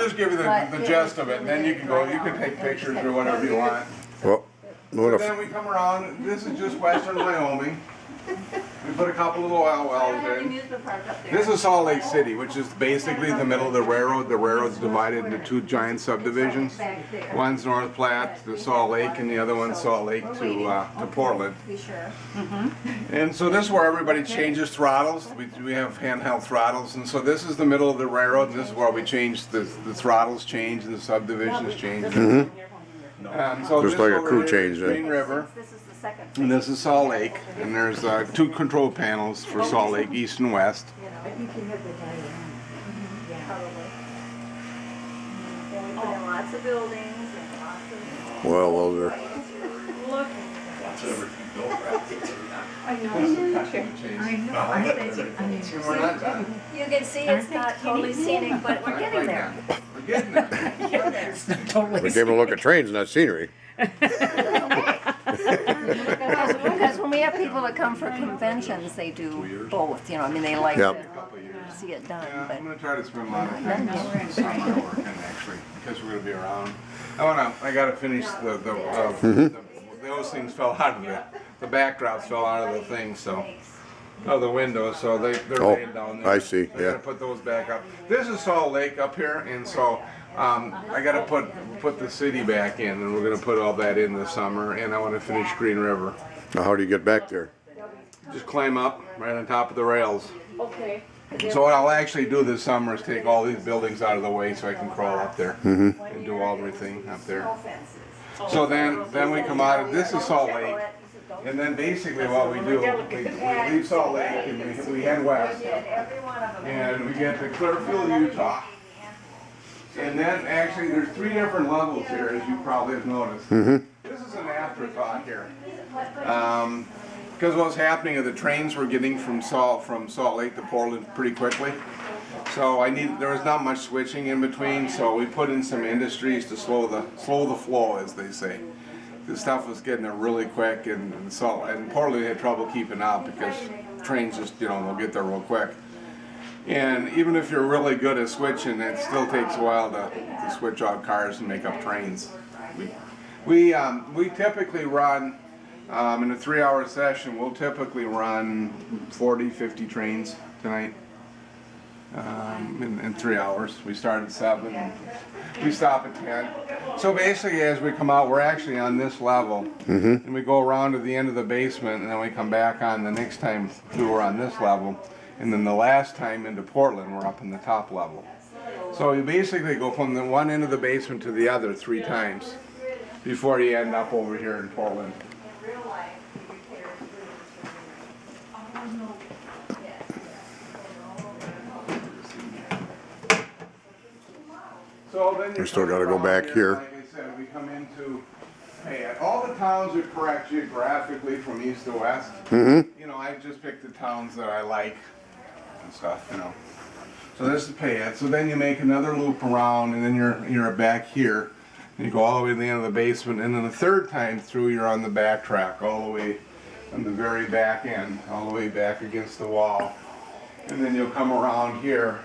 just give you the gist of it, and then you can go. You can take pictures or whatever you want. Well, So then we come around. This is just western Wyoming. We put a couple little oil wells in. This is Salt Lake City, which is basically the middle of the railroad. The railroad's divided into two giant subdivisions. One's North Platte to Salt Lake, and the other one's Salt Lake to Portland. And so this is where everybody changes throttles. We have handheld throttles, and so this is the middle of the railroad, and this is where we change the throttles change and the subdivisions change. So just like a crew change then. Green River. And this is Salt Lake, and there's two control panels for Salt Lake, east and west. Lots of buildings. well, those are. I know. We're not done. You can see it's not totally scenic, but we're getting there. We're getting there. We gave them a look at trains, not scenery. Because when we have people that come for conventions, they do both, you know, I mean, they like Yep. to see it done, Yeah, but. I'm gonna try to spend a lot of time this summer working actually, because we're gonna be around. I gotta finish those things fell out of the backdrops fell out of the thing, so, of the windows, so they're laying down there. I see, I yeah. gotta put those back up. This is Salt Lake up here, and so, I gotta put the city back in, and we're gonna put all that in this summer, and I wanna finish Green River. Now, how do you get back there? Just climb up right on top of the rails. Okay. So what I'll actually do this summer is take all these buildings out of the way so I can crawl up there and do all everything up there. So then we come out of, this is Salt Lake, and then basically what we do, we leave Salt Lake and we head west, and we get to Clearfield, Utah. And then actually there's three different levels here, as you probably have noticed. This is an afterthought here. Because what's happening is the trains were getting from Salt Lake to Portland pretty quickly. So there was not much switching in between, so we put in some industries to slow the flow, as they say. The stuff was getting there really quick, and Portland had trouble keeping up because trains just, they'll get there real quick. And even if you're really good at switching, it still takes a while to switch out cars and make up trains. We typically run, in a 3-hour session, we'll typically run 40, 50 trains tonight. In 3 hours. We start at 7, and we stop at 10. So basically as we come out, we're actually on this level, and we go around to the end of the basement, and then we come back on the next time through, we're on this level, and then the last time into Portland, we're up in the top level. So you basically go from the one end of the basement to the other 3 times before you end up over here in Portland. So then We still gotta go back here. Like I said, we come into, all the towns are correct geographically from east to west. I just picked the towns that I like and stuff, So this is Payette. So then you make another loop around, and then you're back here. And you go all the way to the end of the basement, and then the third time through, you're on the back track, all the way on the very back end, all the way back against the wall. And then you'll come around here.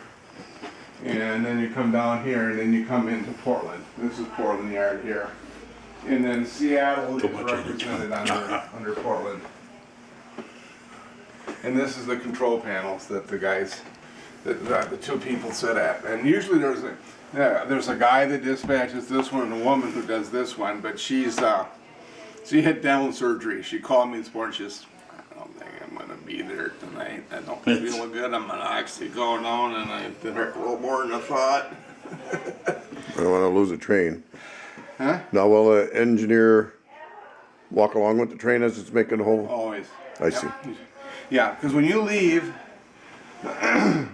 And then you come down here, and then you come into Portland. This is Portland Yard here. And then Seattle is represented under Portland. And this is the control panels that the guys, the 2 people sit at. And usually there's a guy that dispatches this one and a woman who does this one, but she had dental surgery. She called me this morning. She says, I don't think I'm going to be there tonight. I don't feel good. I'm going to actually go down, and I did hurt a little more than I thought. I don't want to lose a train. Huh? Now, will the engineer walk along with the train as it's making the whole? Always. I see. Yeah, because when you leave, I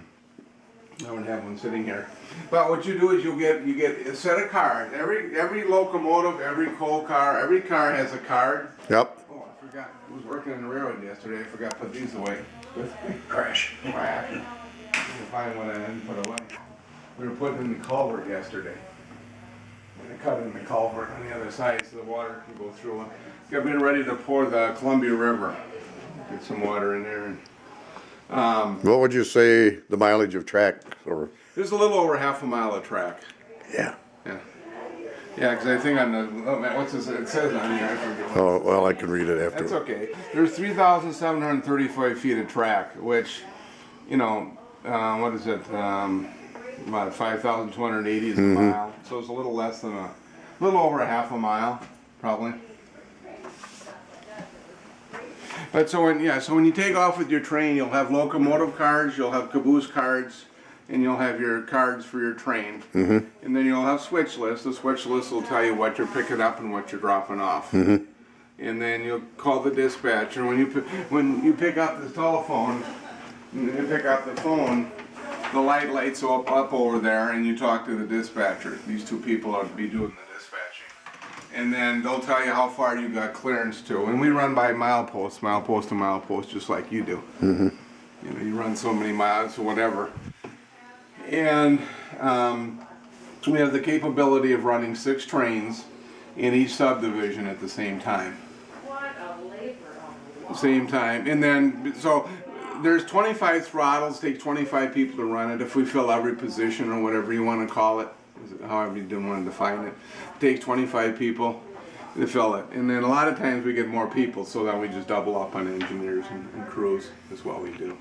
don't have one sitting here. But what you do is you get a set of cards. Every locomotive, every coal car, every car has a card. Yep. Oh, I forgot. I was working on the railroad yesterday. I forgot to put these away. Crash. Whack. You can find one I didn't put away. We were putting in the culvert yesterday. And I cut in the culvert on the other side so the water can go through it. Got me ready to pour the Columbia River. Get some water in there. What would you say the mileage of track or? There's a little over half a mile of track. Yeah. Yeah. Yeah, because I think on the, oh man, what's this, it says on here, I forget. Oh, well, I can read it after. That's okay. There's 3,735 feet of track, which, you know, what is it? About 5,280 is a mile. So it's a little less than a little over a half a mile, probably. But so when you take off with your train, you'll have locomotive cards, you'll have caboose cards, and you'll have your cards for your train. And then you'll have switch lists. The switch list will tell you what you're picking up and what you're dropping off. And then you'll call the dispatcher. When you pick up the telephone, you pick up the phone, the light lights up over there, and you talk to the dispatcher. These two people will be doing the dispatching. And then they'll tell you how far you got clearance to. And we run by milepost to milepost, just like you do. You know, you run so many miles or whatever. And we have the capability of running 6 trains in each subdivision at the same time. Same time. And then, so there's 25 throttles, take 25 people to run it. If we fill every position or whatever you want to call it, however you want to define it, take 25 people to fill it. And then a lot of times we get more people, so that we just double up on engineers and crews is what we do.